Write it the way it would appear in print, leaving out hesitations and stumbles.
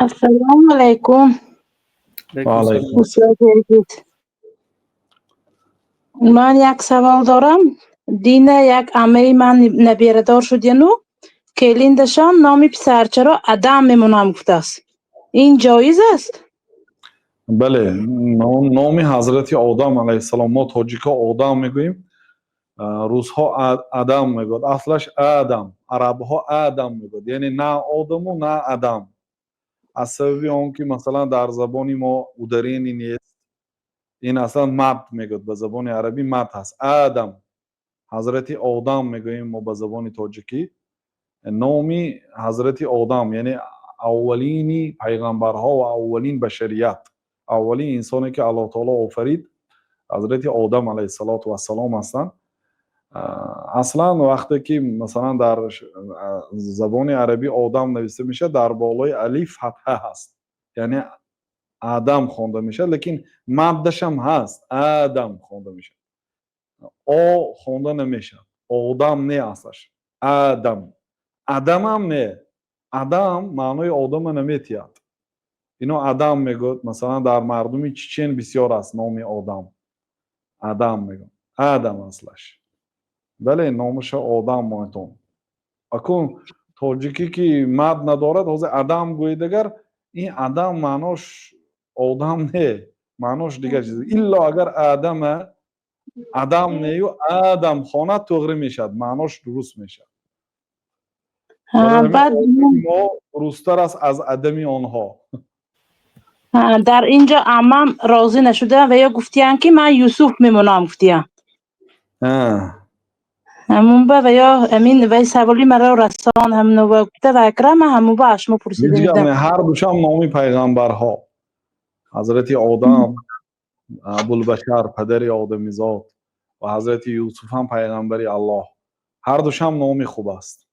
السلام علیکم. علیکم و سلام. علیکم بسیار جالب. من یک سوال دارم. دینه یک عمه من نبیره دار شد ینو کلندشان نامی پسرچه را ادم میمونم گفته است. این جایز است؟ بله، نام حضرت آدم علیه السلام ما تاجیکا آدم میگوییم، روسها آدم میگوید. اصلش آدم، عربها آدم میگوید، یعنی نه آدم و نه آدم. از سبب آن که مثلا در زبانی ما ودرینی نیست، این اصلا مرد میگوید، به زبان عربی مرد هست. آدم، حضرت آدم میگوییم ما به زبان تاجیکی. نامی حضرت آدم یعنی اولین پیغمبرها و اولین بشریت، اولین انسانی که الله تعالی آفرید حضرت آدم علیه السلام هستند. اصلا وقتی که مثلا در زبان عربی آدم نوشته میشه در بالای الف فتحه هست، یعنی آدم خوانده میشه، لیکن مدش هم هست، آدم خوانده میشه، او خوانده نمیشه، آدم نه هستش، آدم. آدم هم نه، آدم معنای آدم نمیتید. اینو آدم میگوید. مثلا در مردم چچن بسیار است نام آدم، آدم میگن، آدم اصلش. بله نامش آدم مایتون. اکن تاجیکی که مد ندارد حوض آدم گویدگر، این آدم معناش آدم نه، معناش دیگر چیز. الا اگر آدم نیو آدم خانه توغری میشد، معناش درست میشد. برای بعد همین ما روستر است از عدم آنها. در اینجا عمم راضی نشده و یا گفتیان که من یوسف میمونم گفتیان همون با و یا امین و سوالی مرا رسان هم نو گفته و اکرم همون با اشما پرسیده میگم میدم. هر دوشم نامی پیغمبرها، حضرت آدم ابوالبشر پدر آدمیزاد و حضرت یوسف هم پیغمبری الله، هر دوشم نامی خوب است.